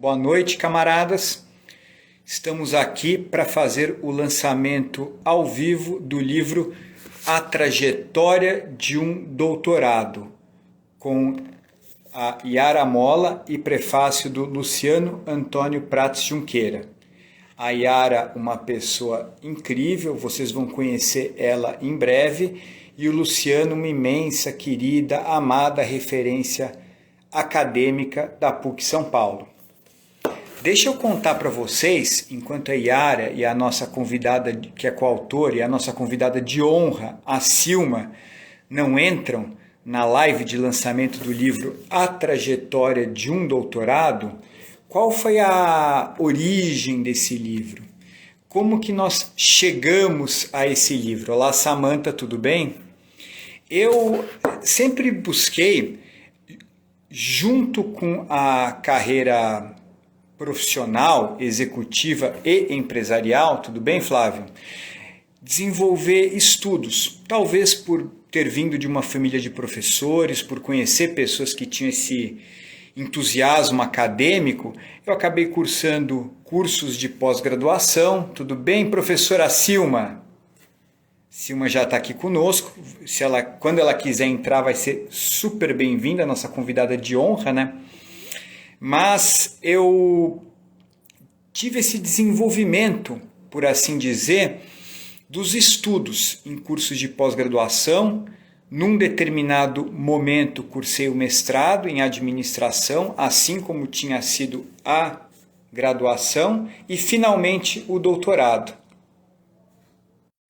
Boa noite, camaradas. Estamos aqui para fazer o lançamento ao vivo do livro A Trajetória de um Doutorado, com a Yara Molla e prefácio do Luciano Antônio Prats Junqueira. A Yara, uma pessoa incrível, vocês vão conhecer ela em breve, e o Luciano, uma imensa, querida, amada referência acadêmica da PUC São Paulo. Deixa eu contar para vocês, enquanto a Yara e a nossa convidada, que é coautora, e a nossa convidada de honra, a Silma, não entram na live de lançamento do livro A Trajetória de um Doutorado, qual foi a origem desse livro? Como que nós chegamos a esse livro? Olá, Samantha, tudo bem? Eu sempre busquei, junto com a carreira profissional, executiva e empresarial, tudo bem, Flávio? Desenvolver estudos, talvez por ter vindo de uma família de professores, por conhecer pessoas que tinham esse entusiasmo acadêmico, eu acabei cursando cursos de pós-graduação. Tudo bem, professora Silma? Silma já está aqui conosco. Quando ela quiser entrar, vai ser super bem-vinda, nossa convidada de honra, né? Mas eu tive esse desenvolvimento, por assim dizer, dos estudos em cursos de pós-graduação. Num determinado momento, cursei o mestrado em administração, assim como tinha sido a graduação, e finalmente o doutorado.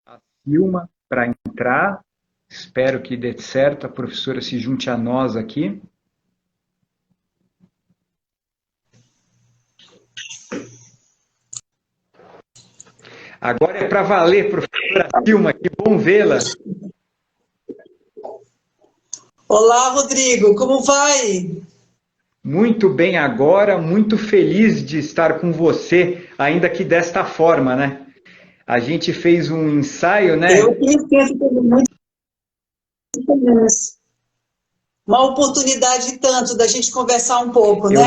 A Silma, para entrar, espero que dê certo, a professora se junte a nós aqui. Agora é para valer, professora Silma, que bom vê-la. Olá, Rodrigo, como vai? Muito bem agora, muito feliz de estar com você, ainda que desta forma, né? A gente fez um ensaio, né? Eu que esqueço muito feliz. Uma oportunidade tanto da gente conversar um pouco, né?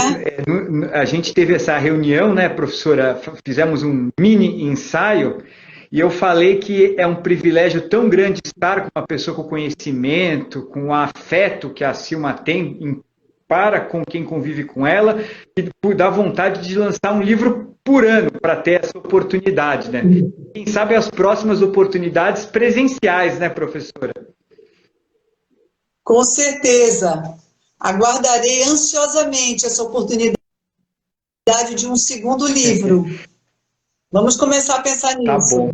A gente teve essa reunião, né, professora? Fizemos um mini ensaio e eu falei que é um privilégio tão grande estar com uma pessoa com conhecimento, com o afeto que a Silma tem para com quem convive com ela, e dá vontade de lançar um livro por ano para ter essa oportunidade, né? Quem sabe as próximas oportunidades presenciais, né, professora? Com certeza. Aguardarei ansiosamente essa oportunidade de um segundo livro. Vamos começar a pensar nisso. Tá bom.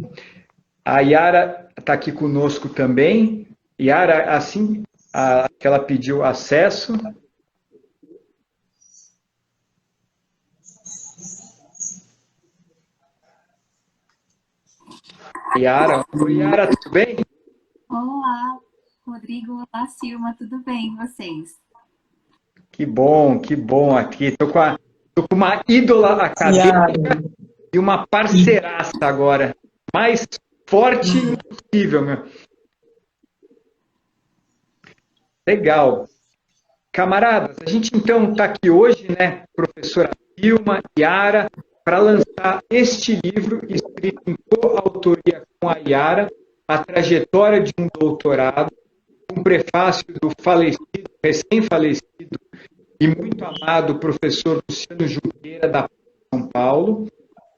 A Yara está aqui conosco também. Yara, assim que ela pediu acesso. Yara, oi Yara, tudo bem? Olá, Rodrigo, olá, Silma, tudo bem, e vocês? Que bom aqui. Estou com uma ídola acadêmica e uma parceiraça agora, mais forte impossível, meu. Legal. Camaradas, a gente então está aqui hoje, né, professora Silma, Yara, para lançar este livro escrito em coautoria com a Yara, A Trajetória de um Doutorado, um prefácio do falecido, recém-falecido e muito amado professor Luciano Junqueira, da São Paulo.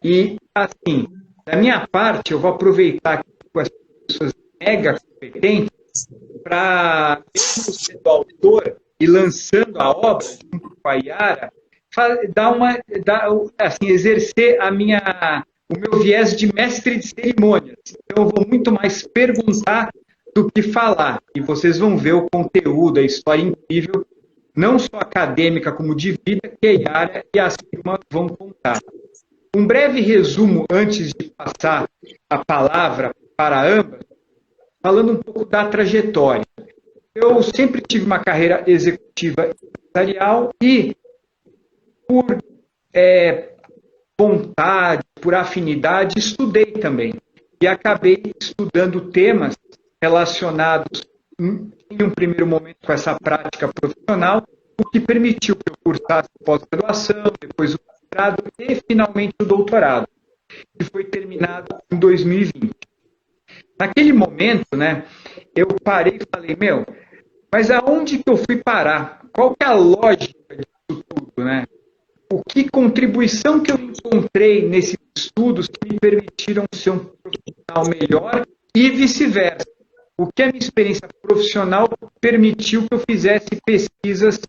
E, assim, da minha parte, eu vou aproveitar que com essas pessoas mega competentes para, mesmo sendo autor e lançando a obra junto com a Yara, exercer o meu viés de mestre de cerimônias. Então, eu vou muito mais perguntar do que falar. E vocês vão ver o conteúdo, a história incrível, não só acadêmica como de vida, que a Yara e a Silma vão contar. Um breve resumo antes de passar a palavra para ambas, falando um pouco da trajetória. Eu sempre tive uma carreira executiva empresarial e, por vontade, por afinidade, estudei também. E acabei estudando temas relacionados, em um primeiro momento, com essa prática profissional, o que permitiu que eu cursasse pós-graduação, depois mestrado e finalmente o doutorado, que foi terminado em 2020. Naquele momento, né, eu parei e falei, mas aonde que eu fui parar? Qual que é a lógica disso tudo, né? Que contribuição que eu encontrei nesses estudos que me permitiram ser um profissional melhor e vice-versa? O que a minha experiência profissional permitiu que eu fizesse pesquisas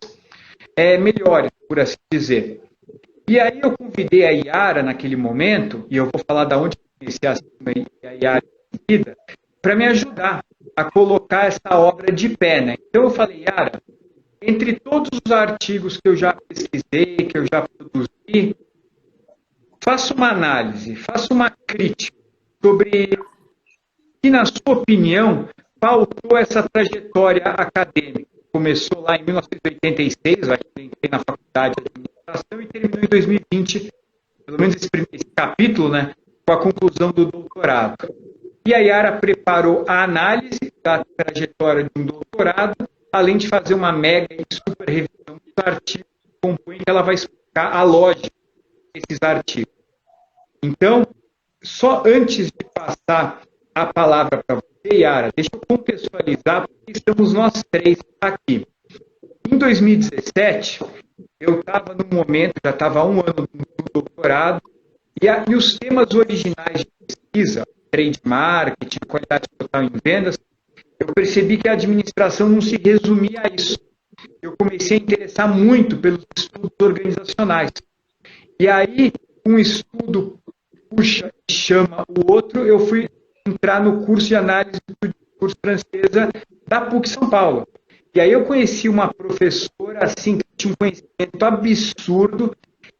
melhores, por assim dizer. E aí eu convidei a Yara naquele momento, e eu vou falar de onde eu conheci a Silma e a Yara em seguida, para me ajudar a colocar essa obra de pé, né? Então eu falei, Yara, entre todos os artigos que eu já pesquisei, que eu já produzi, faça uma análise, faça uma crítica sobre que, na sua opinião, pautou essa trajetória acadêmica. Começou lá em 1986, acho que entrei na faculdade de administração e terminou em 2020, pelo menos esse capítulo, né, com a conclusão do doutorado. E a Yara preparou a análise da trajetória de um doutorado, além de fazer uma mega e super revisão dos artigos que compõem, que ela vai explicar a lógica desses artigos. Então, só antes de passar a palavra para você, Yara, deixa eu contextualizar, porque estamos nós três aqui. Em 2017, eu estava no momento, já estava há um ano no doutorado, e os temas originais de pesquisa, trade marketing, qualidade total em vendas, eu percebi que a administração não se resumia a isso. Eu comecei a interessar muito pelos estudos organizacionais. E aí, um estudo puxa e chama o outro, eu fui entrar no curso de análise do discurso francesa da PUC São Paulo. E aí eu conheci uma professora assim, que tinha um conhecimento absurdo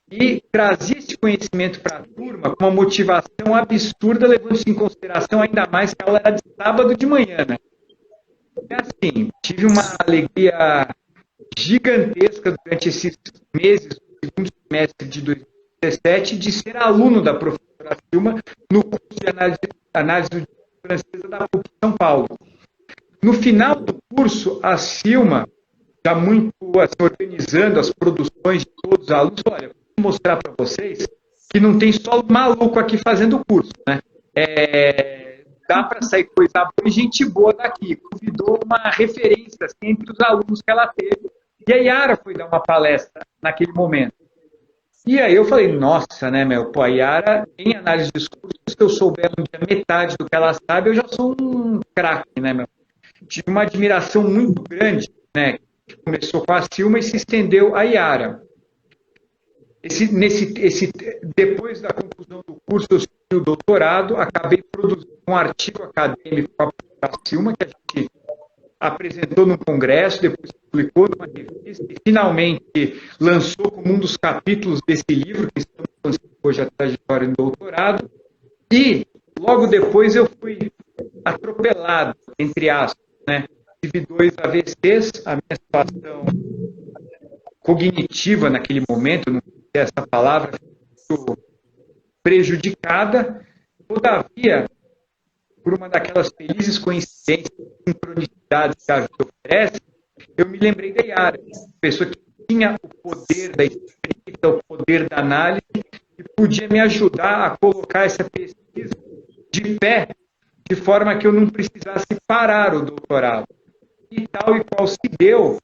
e trazia esse conhecimento para a turma com uma motivação absurda, levando-se em consideração ainda mais que a aula era de sábado de manhã, né? E assim, tive uma alegria gigantesca durante esses meses do segundo semestre de 2017 de ser aluno da professora Silma no curso de análise do francesa da PUC São Paulo. No final do curso, a Silma, já muito assim, organizando as produções de todos os alunos, olha, vou mostrar para vocês que não tem só maluco aqui fazendo o curso, né? Dá para sair coisa boa e gente boa daqui. Convidou uma referência assim, entre os alunos que ela teve. E a Yara foi dar uma palestra naquele momento. E aí eu falei, nossa, né, a Yara, em análise de discurso, se eu souber um dia metade do que ela sabe, eu já sou um craque, né, Tive uma admiração muito grande, né, que começou com a Silma e se estendeu a Yara. Depois da conclusão do curso, eu segui o doutorado, acabei produzindo um artigo acadêmico com a Silma, que a gente apresentou no congresso, depois publicou numa revista e finalmente lançou como um dos capítulos desse livro, que estamos lançando hoje, a trajetória do doutorado. E logo depois eu fui atropelado, entre aspas, né? Tive 2 AVCs, a minha situação cognitiva naquele momento, não sei essa palavra, ficou prejudicada. Todavia, por uma daquelas felizes coincidências, sincronicidades que a vida oferece, eu me lembrei da Yara, pessoa que tinha o poder da escrita, o poder da análise, e podia me ajudar a colocar essa pesquisa de pé, de forma que eu não precisasse parar o doutorado. E tal e qual se deu.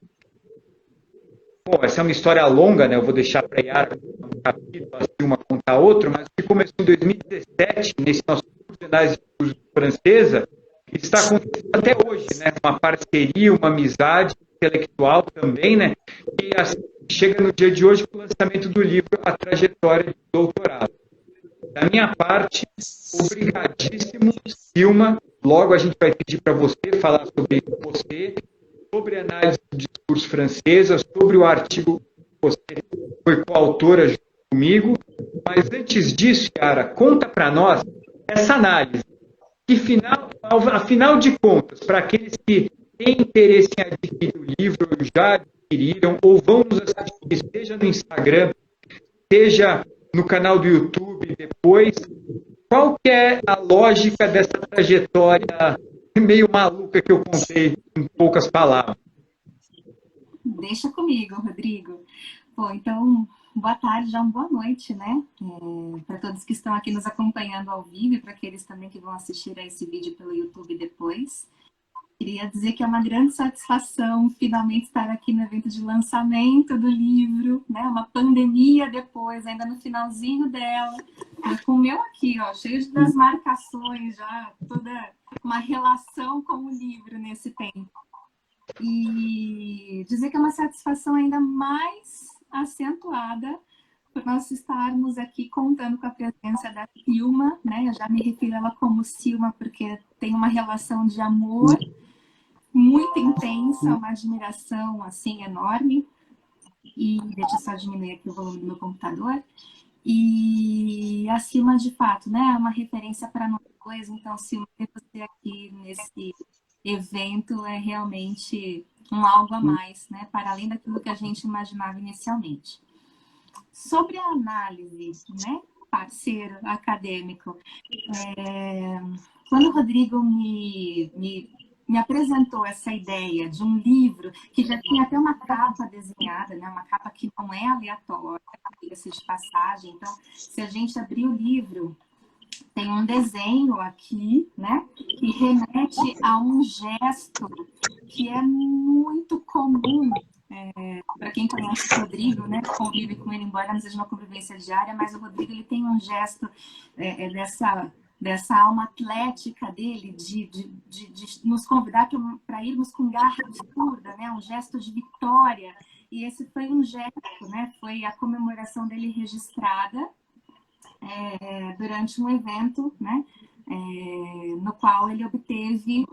Bom, essa é uma história longa, né? Eu vou deixar para a Yara um capítulo, a Silma contar outro, mas o que começou em 2017, nesse nosso curso de análise francesa, está acontecendo até hoje, né? Uma parceria, uma amizade intelectual também, né? E assim, chega no dia de hoje com o lançamento do livro A Trajetória de Doutorado. Da minha parte, obrigadíssimo, Silma. Logo a gente vai pedir para você falar sobre você, sobre a análise do discurso francesa, sobre o artigo que você foi coautora junto comigo. Mas antes disso, Yara, conta para nós essa análise. Que afinal de contas, para aqueles que têm interesse em adquirir o livro, já adquiriram, ou vão nos assistir, seja no Instagram, seja no canal do YouTube depois, qual que é a lógica dessa trajetória meio maluca que eu contei em poucas palavras? Deixa comigo, Rodrigo. Bom, então, boa tarde, já uma boa noite, né? Para todos que estão aqui nos acompanhando ao vivo e para aqueles também que vão assistir a esse vídeo pelo YouTube depois. Queria dizer que é uma grande satisfação finalmente estar aqui no evento de lançamento do livro, né? Uma pandemia depois, ainda no finalzinho dela, com o meu aqui, ó, cheio das marcações, já toda uma relação com o livro nesse tempo. E dizer que é uma satisfação ainda mais acentuada por nós estarmos aqui contando com a presença da Silma, né? Eu já me refiro a ela como Silma porque tem uma relação de amor muito intensa, uma admiração assim enorme. E deixa eu só diminuir aqui o volume do meu computador. E a Silma, de fato, né, é uma referência para nós dois. Então, Silma, ter você aqui nesse evento é realmente um algo a mais, né, para além daquilo que a gente imaginava inicialmente. Sobre a análise, né, parceiro acadêmico, quando o Rodrigo me apresentou essa ideia de um livro que já tinha até uma capa desenhada, né? Uma capa que não é aleatória, diga-se de passagem. Então, se a gente abrir o livro, tem um desenho aqui, né? Que remete a um gesto que é muito comum para quem conhece o Rodrigo, né? Convive com ele, embora não seja uma convivência diária, mas o Rodrigo ele tem um gesto dessa alma atlética dele, de nos convidar para irmos com garra absurda, né? Um gesto de vitória. E esse foi um gesto, né? Foi a comemoração dele registrada durante um evento, né? No qual ele obteve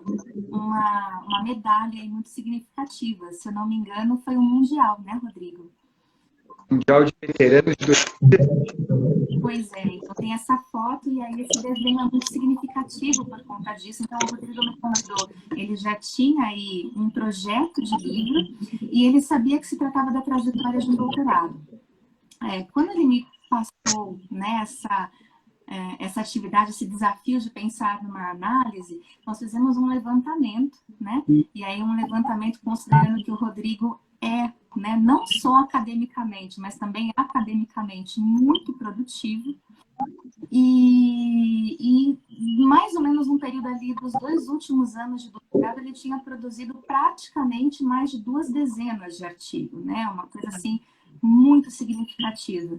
uma medalha muito significativa. Se eu não me engano, foi um mundial, né, Rodrigo? Mundial de Veteranos de... Pois é, então tem essa foto e aí esse desenho é muito significativo por conta disso. Então o Rodrigo me convidou, ele já tinha aí um projeto de livro e ele sabia que se tratava da trajetória de um doutorado. Quando ele me passou, né, essa atividade, esse desafio de pensar numa análise, nós fizemos um levantamento, né? E aí um levantamento considerando que o Rodrigo né, não só academicamente, mas também academicamente muito produtivo. E mais ou menos no período ali dos 2 últimos anos de doutorado, ele tinha produzido praticamente mais de 2 dezenas de artigos, né? Uma coisa assim muito significativa.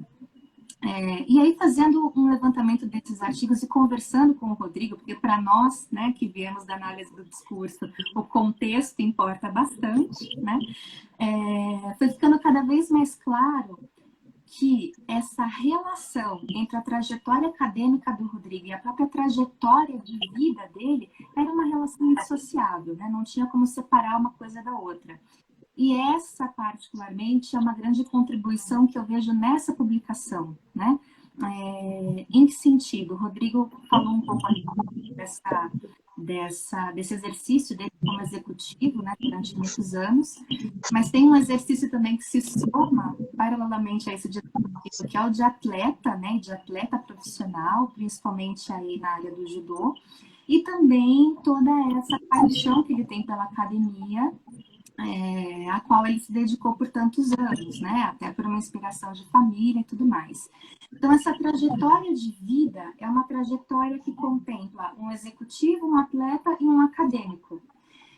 E aí, fazendo um levantamento desses artigos e conversando com o Rodrigo, porque para nós, né, que viemos da análise do discurso, o contexto importa bastante, né? Foi ficando cada vez mais claro que essa relação entre a trajetória acadêmica do Rodrigo e a própria trajetória de vida dele era uma relação indissociável, né? Não tinha como separar uma coisa da outra. E essa, particularmente, é uma grande contribuição que eu vejo nessa publicação, né? Em que sentido? O Rodrigo falou um pouco desse exercício dele como executivo, né, durante muitos anos, mas tem um exercício também que se soma paralelamente a esse de executivo, que é o de atleta, né, de atleta profissional, principalmente aí na área do judô, e também toda essa paixão que ele tem pela academia, a qual ele se dedicou por tantos anos, né? Até por uma inspiração de família e tudo mais. Então, essa trajetória de vida é uma trajetória que contempla um executivo, um atleta e um acadêmico.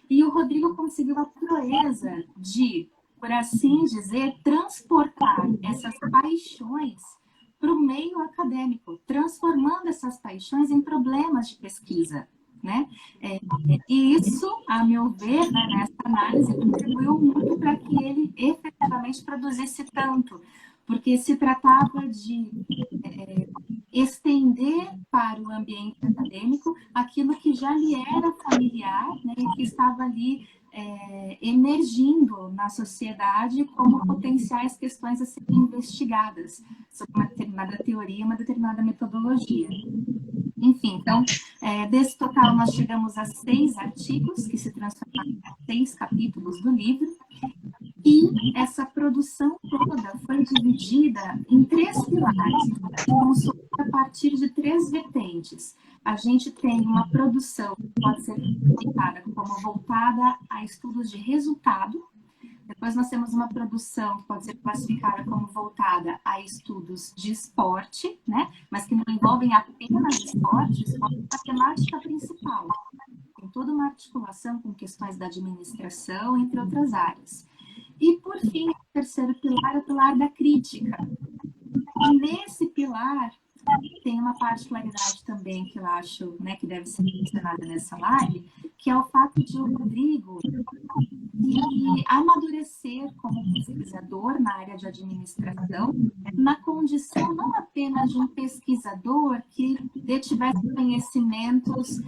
E o Rodrigo conseguiu a proeza de, por assim dizer, transportar essas paixões para o meio acadêmico, transformando essas paixões em problemas de pesquisa. Né? E isso, a meu ver, né, nessa análise, contribuiu muito para que ele efetivamente produzisse tanto, porque se tratava de estender para o ambiente acadêmico aquilo que já lhe era familiar, né, e que estava ali emergindo na sociedade como potenciais questões a serem investigadas sobre uma determinada teoria, uma determinada metodologia. Enfim, então, desse total nós chegamos a 6 artigos, que se transformaram em 6 capítulos do livro, e essa produção toda foi dividida em 3 pilares, que consome a partir de 3 vertentes. A gente tem uma produção que pode ser classificada como voltada a estudos de resultado, Depois nós temos uma produção que pode ser classificada como voltada a estudos de esporte, né? Mas que não envolvem apenas esporte, esporte é a temática principal. Tem toda uma articulação com questões da administração, entre outras áreas. E, por fim, o terceiro pilar é o pilar da crítica. E nesse pilar tem uma particularidade também que eu acho, né, que deve ser mencionada nessa live, que é o fato de o Rodrigo amadurecer como pesquisador na área de administração, na condição não apenas de um pesquisador que detivesse conhecimentos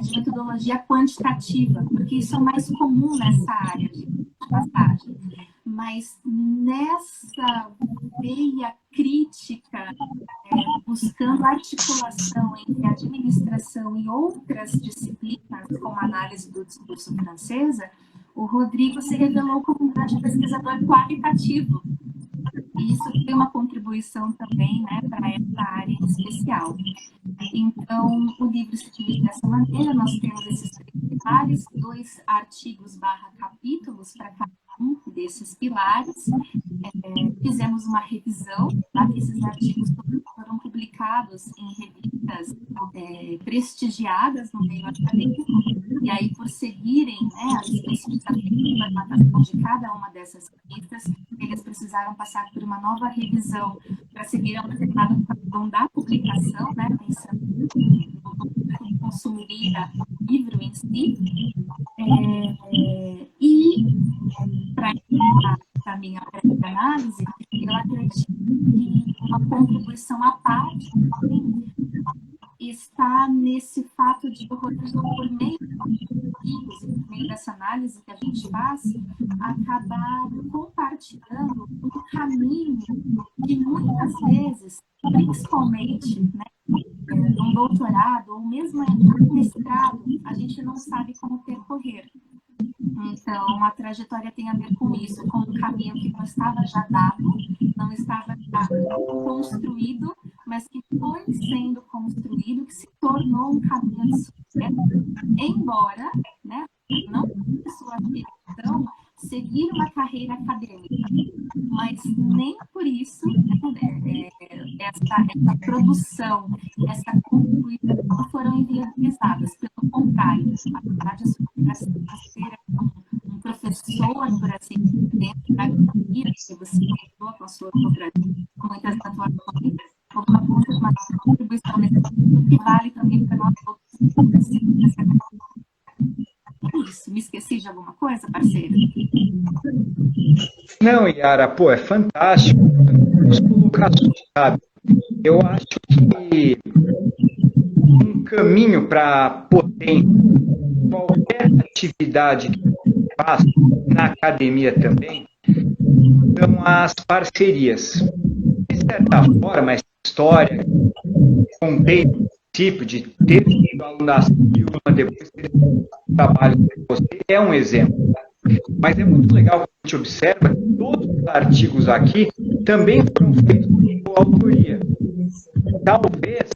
de metodologia quantitativa, porque isso é o mais comum nessa área de passagem, mas nessa veia crítica, buscando articulação entre a administração e outras disciplinas, como a análise do discurso francesa, o Rodrigo se revelou como um grande pesquisador qualitativo. E isso tem uma contribuição também, né, para essa área em especial. Então, o livro se divide dessa maneira, nós temos esses 3 pilares, 2 artigos/capítulos para cada um desses pilares. Fizemos uma revisão, tá? Esses artigos foram publicados em revistas prestigiadas no meio acadêmico, e aí, por seguirem, né, as especificações de formatação de cada uma dessas revistas, eles precisaram passar por uma nova revisão para seguir a um determinado padrão da publicação, né, pensando no consumiria o livro em si. E, para a minha análise, eu acredito que uma contribuição à parte também está nesse fato de o Rodrigo, por meio por meio dessa análise que a gente faz, acabar compartilhando um caminho que muitas vezes, principalmente, né, num doutorado ou mesmo em mestrado, a gente não sabe como percorrer. Então, a trajetória tem a ver com isso, com um caminho que não estava já dado, não estava já construído, mas que foi sendo construído, que se tornou um caminho de sucesso, embora, né, não por sua aspiração, seguir uma carreira acadêmica, mas nem por isso, né, essa produção, essa contribuição foram inviabilizadas. Pelo contrário, apesar de ser um professor, por assim dizer, dentro da carreira que você entrou com a sua doutorado, com muitas atuações, uma contribuição nesse sentido que vale também para nós outros. É isso. Me esqueci de alguma coisa, parceiro? Não, Yara, pô, é fantástico. As colocações, sabe? Eu acho que um caminho para potência, qualquer atividade que você faça, na academia também, são as parcerias. De certa forma, essa história, contei no princípio de ter sido aluno da Silva, depois ter trabalho com você, é um exemplo. Mas é muito legal que a gente observa que todos os artigos aqui também foram feitos com coautoria. Talvez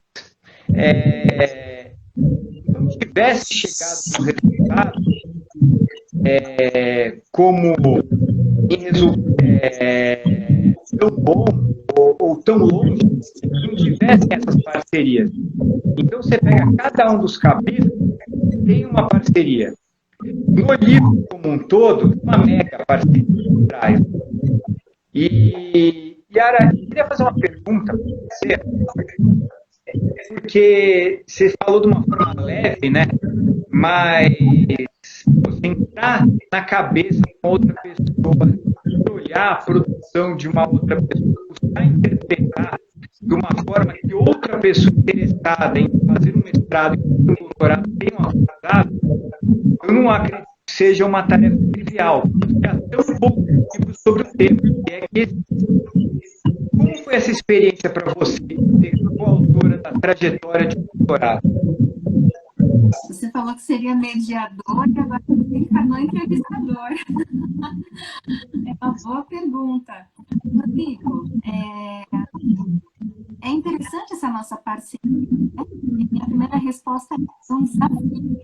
não tivesse chegado no resultado como tão bom ou tão longe se não tivessem essas parcerias. Então você pega cada um dos capítulos, tem uma parceria. No livro como um todo, uma mega parceria por trás. E, Yara, eu queria fazer uma pergunta para você, porque você falou de uma forma leve, né? Mas você entrar na cabeça de uma outra pessoa, olhar a produção de uma outra pessoa, buscar interpretar de uma forma que outra pessoa interessada em fazer um mestrado e um doutorado tenha um aprendizado, eu não acredito que seja uma tarefa trivial, porque há tão pouco tempo sobre o tema. Como foi essa experiência para você, ser coautora da trajetória de doutorado? Você falou que seria mediador e agora você encarnou entrevistador. É uma boa pergunta. Rodrigo, é interessante essa nossa parceria, né? E minha primeira resposta é um desafio.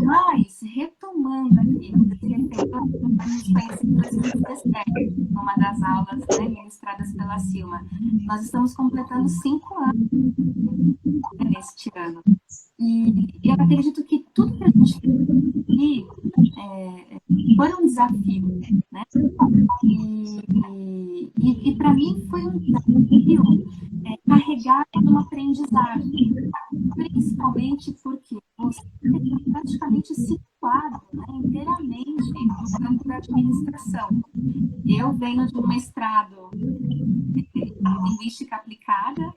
Mas, retomando aqui, você anterior, nos conheci em 2017, numa das aulas, né, ministradas pela Silma. Nós estamos completando 5 anos, né, neste ano. E eu acredito que tudo que a gente fez aqui foi um desafio, né? E para mim foi um desafio carregado numa aprendizagem, principalmente porque você está praticamente situado, né, inteiramente no campo da administração. Eu venho de um mestrado em linguística aplicada,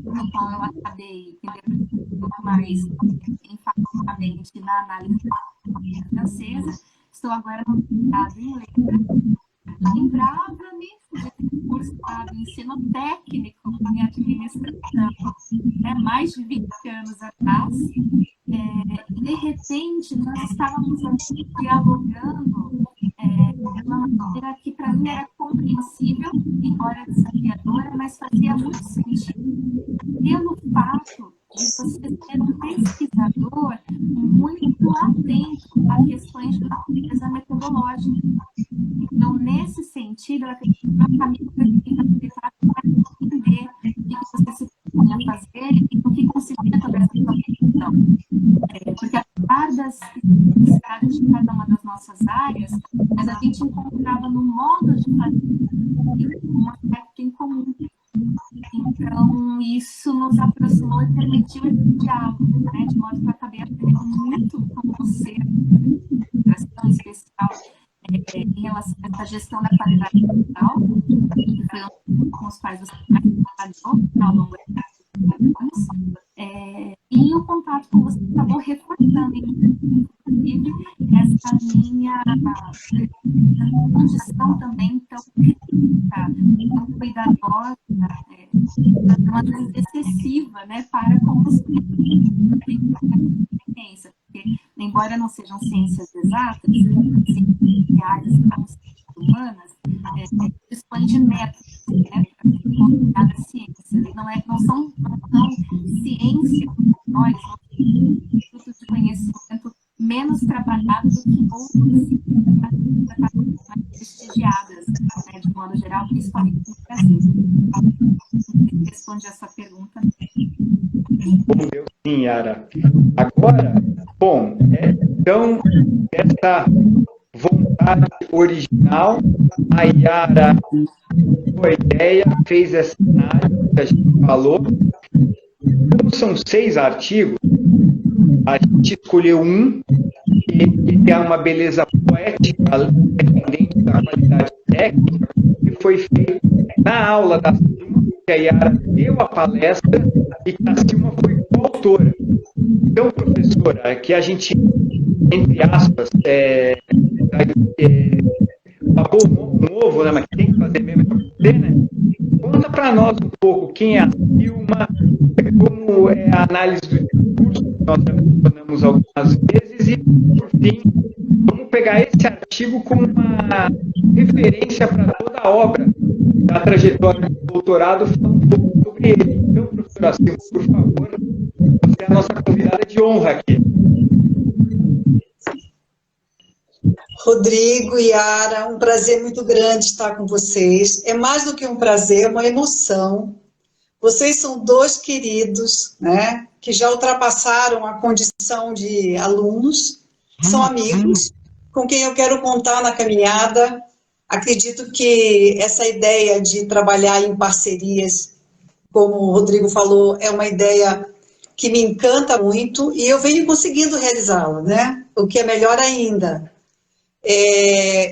no qual eu acabei entendendo um pouco mais enfaticamente na análise francesa. Estou agora no mestrado em letras. Lembrava-me de ter cursado ensino técnico em administração, né, mais de 20 anos atrás. De repente, nós estávamos dialogando de uma maneira que para mim era compreensível, embora desafiadora, mas fazia muito sentido pelo fato de você ser um pesquisador muito atento a questões de natureza metodológica. Então, nesse sentido, eu acredito que o caminho que você faz para entender o que você se propõe a fazer e o que considera toda essa questão. Porque apesar das especificidades de cada uma das nossas áreas, mas a gente encontrava no modo de fazer um aspecto em comum. Então, isso nos aproximou e permitiu esse diálogo, né? De modo que eu acabei aprendendo muito com você, em especial, em relação a essa gestão da qualidade digital, que foi um com os quais você trabalhou ao longo de anos, e o contato com você acabou reforçando, inclusive, essa minha condição também tão crítica, tão cuidadosa, uma vezes excessiva, né, para com os ciência, porque, embora não sejam ciências exatas, ciências reais, humanas, dispõem de métodos, né, para cada ciência. Não são ciências menores, institutos de conhecimento menos trabalhados do que outras ciências mais prestigiadas, né, de modo geral, principalmente no Brasil. Responde essa pergunta. Respondeu sim, Yara. Agora, bom, então, essa vontade original, a Yara a ideia, fez essa análise que a gente falou. Como são 6 artigos, a gente escolheu um que tem uma beleza poética, independente da qualidade técnica, que foi feito na aula da Silma, que a Yara deu a palestra e que a Silma foi coautora. Então, professora, que a gente, entre aspas, babou um ovo, né, mas tem que fazer mesmo para você, né? Conta para nós um pouco quem é a Silma, como é a análise do discurso, que nós já mencionamos algumas vezes, e, por fim, vamos pegar esse artigo como uma referência para toda a obra da trajetória do doutorado, falando um pouco sobre ele. Então, professora Silma, por favor, você é a nossa convidada de honra aqui. Rodrigo e Yara, um prazer muito grande estar com vocês. É mais do que um prazer, é uma emoção. Vocês são 2 queridos, né, que já ultrapassaram a condição de alunos, são amigos, com quem eu quero contar na caminhada. Acredito que essa ideia de trabalhar em parcerias, como o Rodrigo falou, é uma ideia que me encanta muito e eu venho conseguindo realizá-la, né? O que é melhor ainda.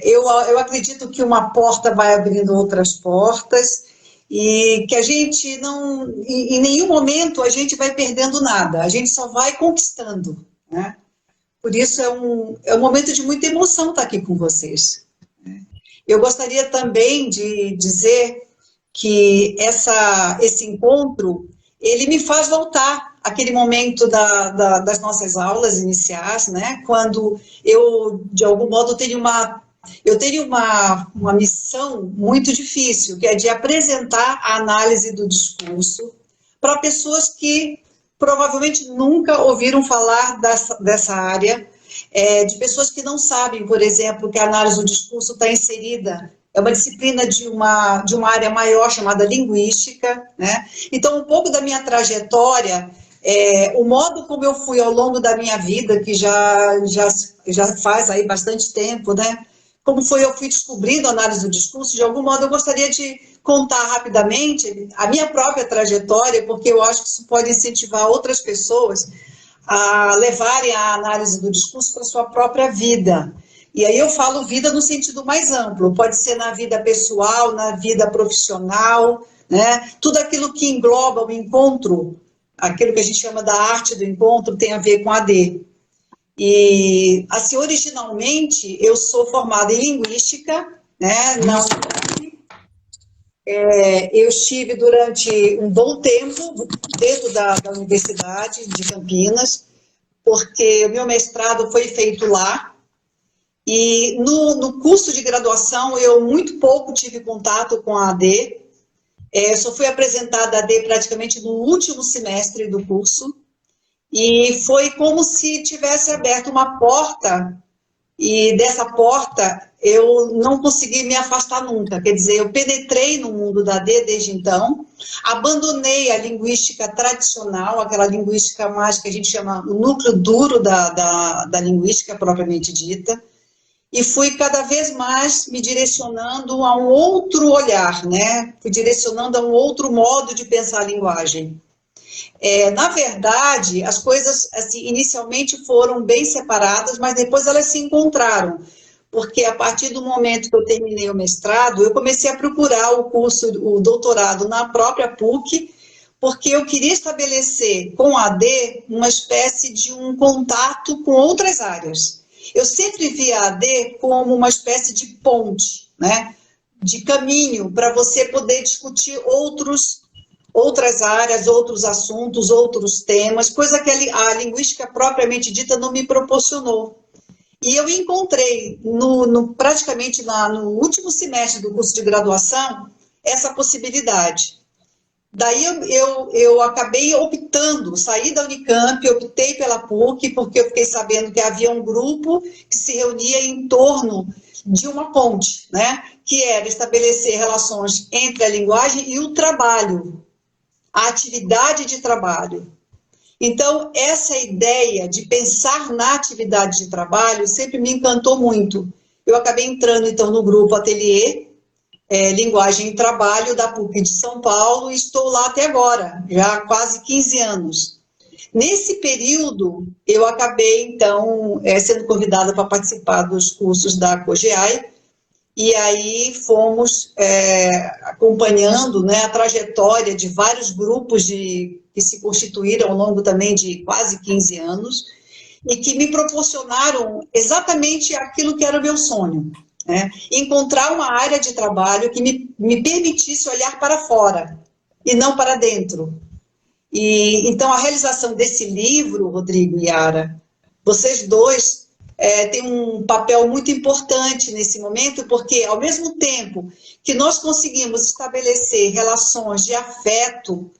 Eu acredito que uma porta vai abrindo outras portas e que a gente não, em nenhum momento a gente vai perdendo nada, a gente só vai conquistando, né? Por isso é um momento de muita emoção estar aqui com vocês. Eu gostaria também de dizer que esse encontro, ele me faz voltar àquele momento das nossas aulas iniciais, né? Quando eu, de algum modo, tenho uma missão muito difícil, que é de apresentar a análise do discurso para pessoas que provavelmente nunca ouviram falar dessa área, de pessoas que não sabem, por exemplo, que a análise do discurso está inserida, é uma disciplina de uma área maior chamada linguística, né? Então, um pouco da minha trajetória, o modo como eu fui ao longo da minha vida, que já faz aí bastante tempo, né? Como eu fui descobrindo a análise do discurso, de algum modo eu gostaria de contar rapidamente a minha própria trajetória, porque eu acho que isso pode incentivar outras pessoas a levarem a análise do discurso para a sua própria vida. E aí eu falo vida no sentido mais amplo, pode ser na vida pessoal, na vida profissional, né? Tudo aquilo que engloba o encontro, aquilo que a gente chama da arte do encontro, tem a ver com a AD. E, assim, originalmente, eu sou formada em linguística, né? Eu estive durante um bom tempo dentro da Universidade de Campinas, porque o meu mestrado foi feito lá. E no curso de graduação, eu muito pouco tive contato com a AD. Só fui apresentada a AD praticamente no último semestre do curso. E foi como se tivesse aberto uma porta, e dessa porta eu não consegui me afastar nunca. Quer dizer, eu penetrei no mundo da AD desde então, abandonei a linguística tradicional, aquela linguística mais que a gente chama o núcleo duro da linguística propriamente dita, e fui cada vez mais me direcionando a um outro olhar, né? Fui direcionando a um outro modo de pensar a linguagem. Na verdade, as coisas assim, inicialmente foram bem separadas, mas depois elas se encontraram, porque a partir do momento que eu terminei o mestrado, eu comecei a procurar o doutorado na própria PUC, porque eu queria estabelecer com a AD uma espécie de um contato com outras áreas. Eu sempre vi a AD como uma espécie de ponte, né, de caminho para você poder discutir outras áreas, outros assuntos, outros temas, coisa que a linguística propriamente dita não me proporcionou. E eu encontrei, praticamente no último semestre do curso de graduação, essa possibilidade. Daí eu acabei optando, saí da Unicamp, optei pela PUC, porque eu fiquei sabendo que havia um grupo que se reunia em torno de uma ponte, né, que era estabelecer relações entre a linguagem e o trabalho, a atividade de trabalho. Então, essa ideia de pensar na atividade de trabalho sempre me encantou muito. Eu acabei entrando, então, no grupo Ateliê, Linguagem e Trabalho, da PUC de São Paulo, e estou lá até agora, já há quase 15 anos. Nesse período, eu acabei, então, sendo convidada para participar dos cursos da COGEAI, e aí fomos acompanhando, né, a trajetória de vários grupos que se constituíram ao longo também de quase 15 anos, e que me proporcionaram exatamente aquilo que era o meu sonho, né? Encontrar uma área de trabalho que me permitisse olhar para fora, e não para dentro. E então, a realização desse livro, Rodrigo e Yara, vocês dois tem um papel muito importante nesse momento, porque ao mesmo tempo que nós conseguimos estabelecer relações de afeto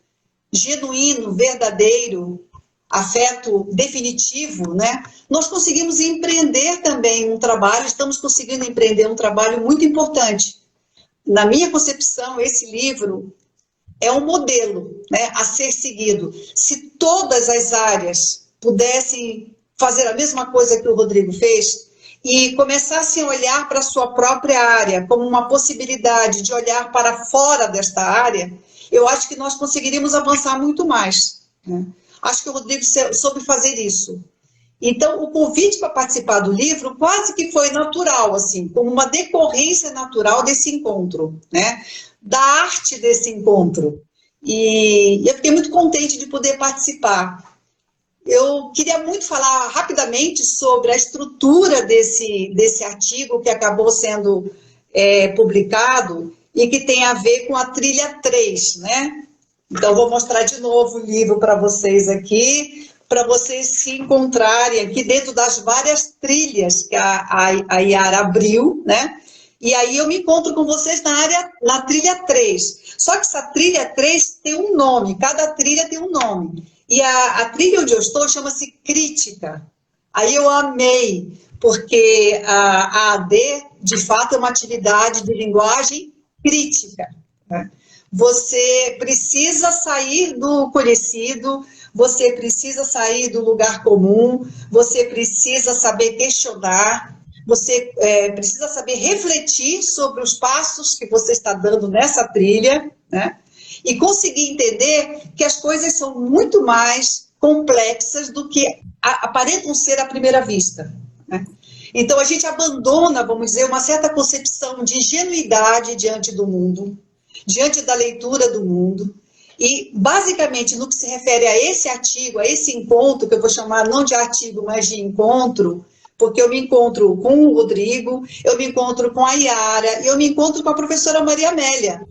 genuíno, verdadeiro, afeto definitivo, né, nós conseguimos empreender também um trabalho, estamos conseguindo empreender um trabalho muito importante. Na minha concepção, esse livro é um modelo, né, a ser seguido. Se todas as áreas pudessem fazer a mesma coisa que o Rodrigo fez e começassem a olhar para a sua própria área como uma possibilidade de olhar para fora desta área, eu acho que nós conseguiríamos avançar muito mais, né? Acho que o Rodrigo soube fazer isso. Então, o convite para participar do livro quase que foi natural, assim, como uma decorrência natural desse encontro, né? Da arte desse encontro. E eu fiquei muito contente de poder participar. Eu queria muito falar rapidamente sobre a estrutura desse artigo que acabou sendo publicado e que tem a ver com a trilha 3, né? Então, vou mostrar de novo o livro para vocês aqui, para vocês se encontrarem aqui dentro das várias trilhas que a Yara abriu, né? E aí eu me encontro com vocês na trilha 3. Só que essa trilha 3 tem um nome, cada trilha tem um nome. E a trilha onde eu estou chama-se Crítica. Aí eu amei, porque a AD, de fato, é uma atividade de linguagem crítica, né? Você precisa sair do conhecido, você precisa sair do lugar comum, você precisa saber questionar, você precisa saber refletir sobre os passos que você está dando nessa trilha, né? E conseguir entender que as coisas são muito mais complexas do que aparentam ser à primeira vista, né? Então, a gente abandona, vamos dizer, uma certa concepção de ingenuidade diante do mundo, diante da leitura do mundo, e, basicamente, no que se refere a esse artigo, a esse encontro, que eu vou chamar não de artigo, mas de encontro, porque eu me encontro com o Rodrigo, eu me encontro com a Yara, e eu me encontro com a professora Maria Amélia,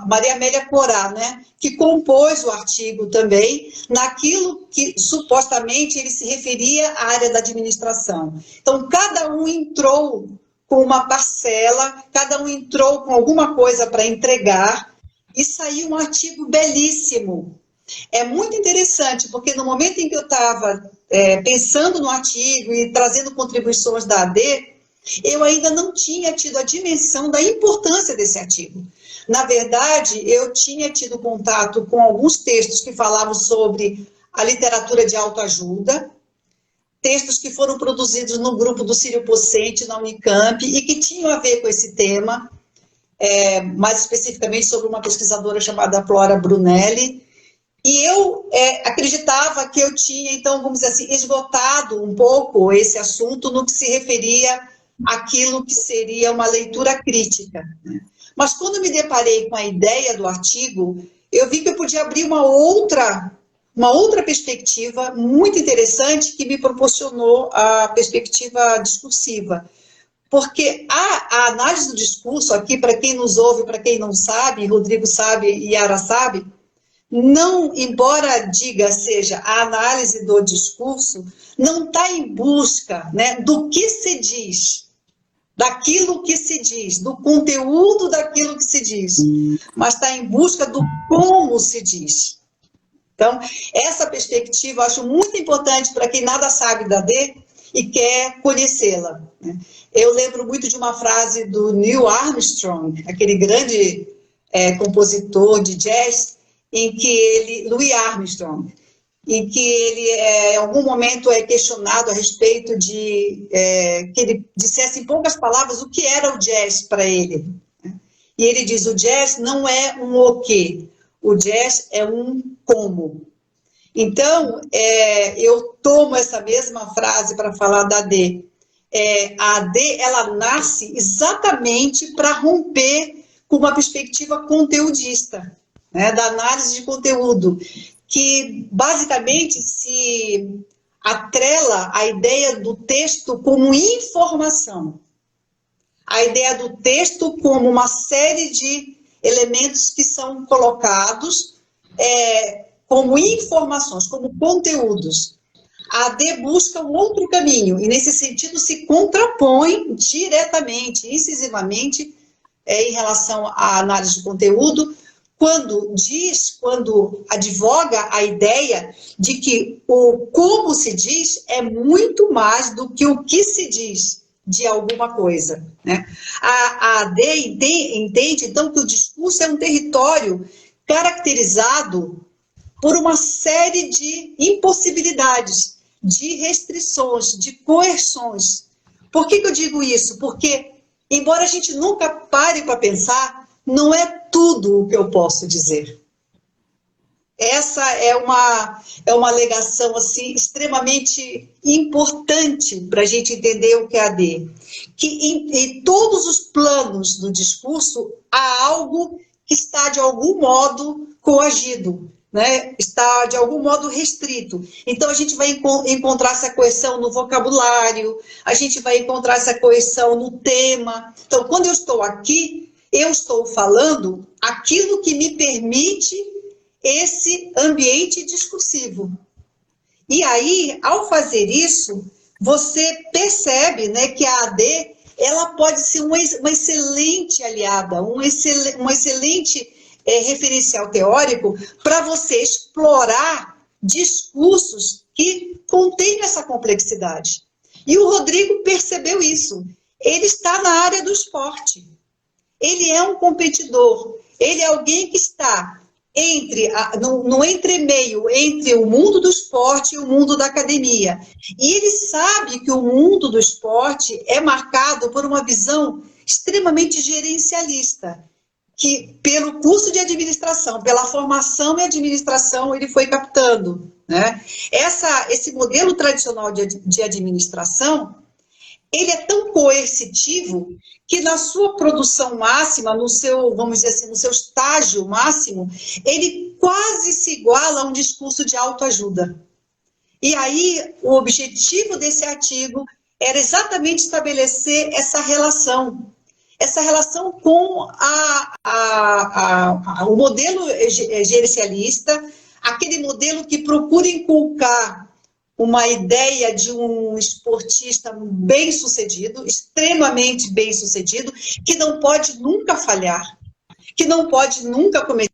Maria Amélia Corá, né, que compôs o artigo também, naquilo que supostamente ele se referia à área da administração. Então, cada um entrou com uma parcela, cada um entrou com alguma coisa para entregar, e saiu um artigo belíssimo. É muito interessante, porque no momento em que eu estava pensando no artigo e trazendo contribuições da AD, eu ainda não tinha tido a dimensão da importância desse artigo. Na verdade, eu tinha tido contato com alguns textos que falavam sobre a literatura de autoajuda, textos que foram produzidos no grupo do Círio Pocente, na Unicamp, e que tinham a ver com esse tema, mais especificamente sobre uma pesquisadora chamada Flora Brunelli. E eu acreditava que eu tinha, então, vamos dizer assim, esgotado um pouco esse assunto no que se referia àquilo que seria uma leitura crítica, né? Mas quando me deparei com a ideia do artigo, eu vi que eu podia abrir uma outra perspectiva muito interessante que me proporcionou a perspectiva discursiva. Porque a análise do discurso, aqui, para quem nos ouve, para quem não sabe, Rodrigo sabe e Yara sabe, não, embora diga seja a análise do discurso, não está em busca, né, do que se diz, daquilo que se diz, do conteúdo daquilo que se diz, mas está em busca do como se diz. Então, essa perspectiva eu acho muito importante para quem nada sabe da D e quer conhecê-la, né? Eu lembro muito de uma frase do Neil Armstrong, aquele grande compositor de jazz, Louis Armstrong, em que ele, em algum momento, é questionado a respeito de que ele dissesse em poucas palavras o que era o jazz para ele. E ele diz, o jazz não é um o quê, o jazz é um como. Então, eu tomo essa mesma frase para falar da AD. A AD, ela nasce exatamente para romper com uma perspectiva conteudista, né, da análise de conteúdo, que basicamente se atrela à ideia do texto como informação, a ideia do texto como uma série de elementos que são colocados como informações, como conteúdos. A AD busca um outro caminho, e nesse sentido se contrapõe diretamente, incisivamente, em relação à análise de conteúdo, quando advoga a ideia de que o como se diz é muito mais do que o que se diz de alguma coisa, né? A AD entende, então, que o discurso é um território caracterizado por uma série de impossibilidades, de restrições, de coerções. Por que eu digo isso? Porque, embora a gente nunca pare para pensar, não é tudo o que eu posso dizer. Essa é uma alegação assim, extremamente importante para a gente entender o que é AD. Que em todos os planos do discurso há algo que está, de algum modo, coagido, né? Está, de algum modo, restrito. Então, a gente vai encontrar essa coerção no vocabulário, a gente vai encontrar essa coerção no tema. Então, quando eu estou aqui, eu estou falando aquilo que me permite esse ambiente discursivo. E aí, ao fazer isso, você percebe, né, que a AD ela pode ser uma excelente aliada, um excelente referencial teórico para você explorar discursos que contém essa complexidade. E o Rodrigo percebeu isso. Ele está na área do esporte. Ele é um competidor. Ele é alguém que está no entremeio entre o mundo do esporte e o mundo da academia. E ele sabe que o mundo do esporte é marcado por uma visão extremamente gerencialista, que pelo curso de administração, pela formação em administração, ele foi captando, né? Esse modelo tradicional de administração, ele é tão coercitivo que na sua produção máxima, no seu, vamos dizer assim, no seu estágio máximo, ele quase se iguala a um discurso de autoajuda. E aí, o objetivo desse artigo era exatamente estabelecer essa relação com o modelo gerencialista, aquele modelo que procura inculcar uma ideia de um esportista bem-sucedido, extremamente bem-sucedido, que não pode nunca falhar, que não pode nunca cometer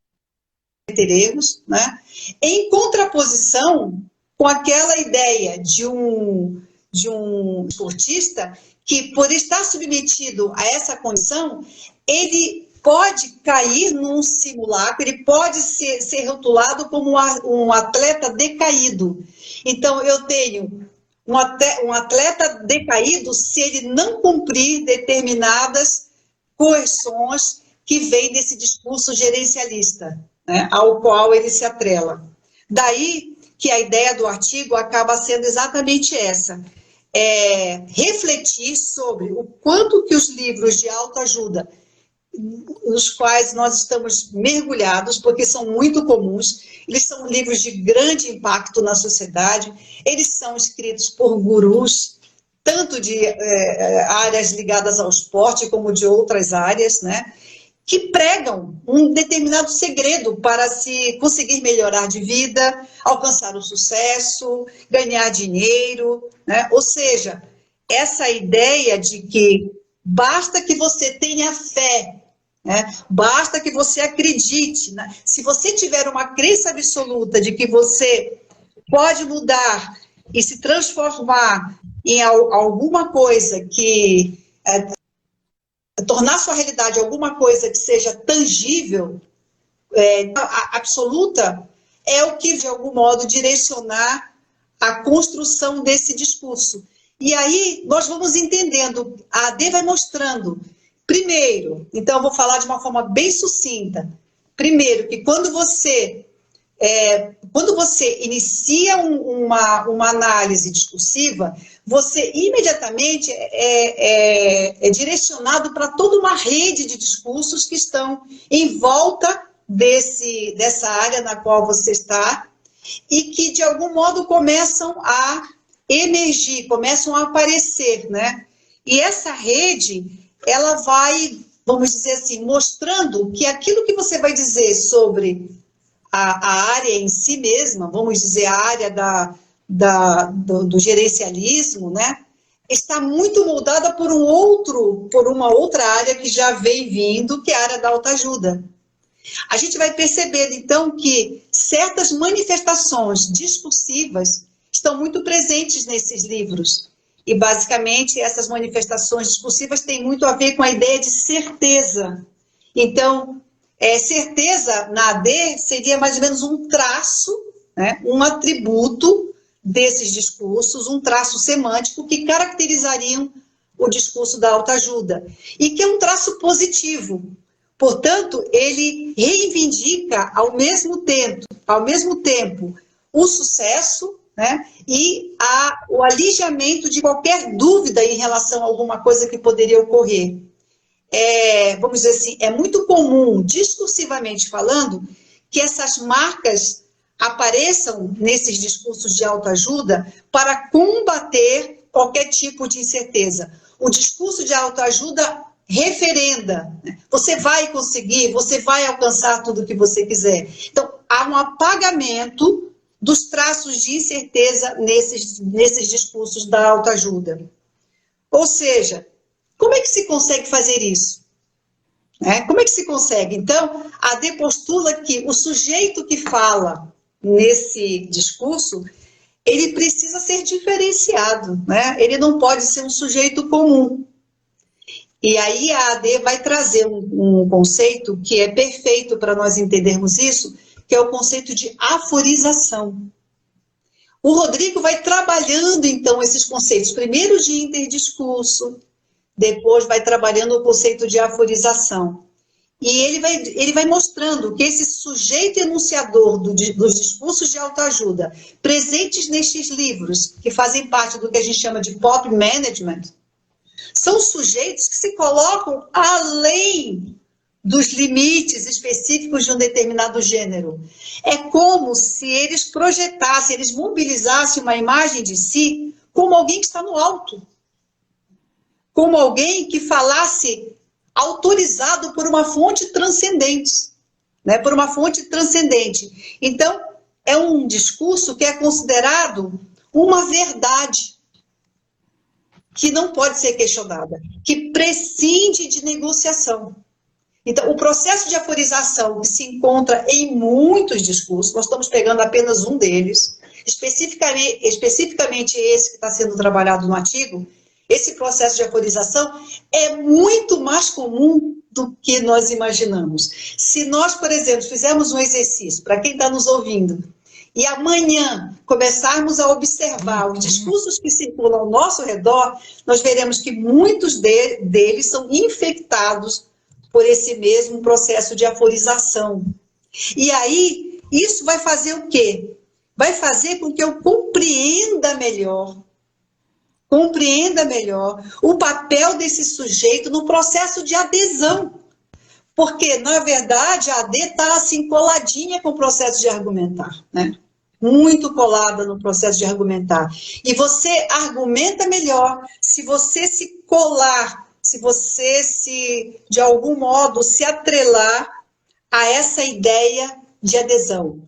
erros, né? Em contraposição com aquela ideia de um esportista que, por estar submetido a essa condição, ele pode cair num simulacro, ele pode ser rotulado como um atleta decaído. Então, eu tenho um atleta decaído se ele não cumprir determinadas coerções que vêm desse discurso gerencialista, né, ao qual ele se atrela. Daí que a ideia do artigo acaba sendo exatamente essa, refletir sobre o quanto que os livros de autoajuda, nos quais nós estamos mergulhados, porque são muito comuns, eles são livros de grande impacto na sociedade, eles são escritos por gurus, tanto de áreas ligadas ao esporte, como de outras áreas, né, que pregam um determinado segredo para se conseguir melhorar de vida, alcançar o sucesso, ganhar dinheiro, né? Ou seja, essa ideia de que basta que você tenha fé, né? Basta que você acredite, né? Se você tiver uma crença absoluta de que você pode mudar e se transformar em alguma coisa que tornar sua realidade alguma coisa que seja tangível, absoluta, é o que, de algum modo, direcionar a construção desse discurso. E aí, nós vamos entendendo, a AD vai mostrando, primeiro, então eu vou falar de uma forma bem sucinta, primeiro, que quando você inicia uma análise discursiva, você imediatamente é direcionado para toda uma rede de discursos que estão em volta dessa área na qual você está e que, de algum modo, começam a emergir, começam a aparecer, né? E essa rede, ela vai, vamos dizer assim, mostrando que aquilo que você vai dizer sobre a área em si mesma, vamos dizer, a área do gerencialismo, né, está muito moldada por uma outra área que já vem vindo, que é a área da autoajuda. A gente vai perceber, então, que certas manifestações discursivas estão muito presentes nesses livros. E, basicamente, essas manifestações discursivas têm muito a ver com a ideia de certeza. Então, certeza na AD seria mais ou menos um traço, né, um atributo desses discursos, um traço semântico que caracterizariam o discurso da autoajuda, e que é um traço positivo. Portanto, ele reivindica ao mesmo tempo o sucesso, né, e o aliviamento de qualquer dúvida em relação a alguma coisa que poderia ocorrer. Vamos dizer assim, é muito comum, discursivamente falando, que essas marcas apareçam nesses discursos de autoajuda para combater qualquer tipo de incerteza. O discurso de autoajuda referenda. Você vai conseguir, você vai alcançar tudo o que você quiser. Então, há um apagamento dos traços de incerteza nesses discursos da autoajuda. Ou seja, como é que se consegue fazer isso? Como é que se consegue? Então, a AD postula que o sujeito que fala nesse discurso, ele precisa ser diferenciado, né? Ele não pode ser um sujeito comum. E aí a AD vai trazer um conceito que é perfeito para nós entendermos isso, que é o conceito de aforização. O Rodrigo vai trabalhando, então, esses conceitos, primeiro de interdiscurso, depois vai trabalhando o conceito de aforização. E ele vai mostrando que esse sujeito enunciador dos discursos de autoajuda, presentes nestes livros, que fazem parte do que a gente chama de pop management, são sujeitos que se colocam além dos limites específicos de um determinado gênero. É como se eles projetassem, eles mobilizassem uma imagem de si como alguém que está no alto. Como alguém que falasse autorizado por uma fonte transcendente, né? Por uma fonte transcendente. Então, é um discurso que é considerado uma verdade que não pode ser questionada, que prescinde de negociação. Então, o processo de aforização que se encontra em muitos discursos, nós estamos pegando apenas um deles, especificamente esse que está sendo trabalhado no artigo, esse processo de aforização é muito mais comum do que nós imaginamos. Se nós, por exemplo, fizermos um exercício, para quem está nos ouvindo, e amanhã começarmos a observar os discursos que circulam ao nosso redor, nós veremos que muitos deles são infectados por esse mesmo processo de aforização. E aí, isso vai fazer o quê? Vai fazer com que eu compreenda melhor o papel desse sujeito no processo de adesão. Porque, na verdade, a AD está assim coladinha com o processo de argumentar, né? Muito colada no processo de argumentar. E você argumenta melhor se você se colar, se você de algum modo, se atrelar a essa ideia de adesão.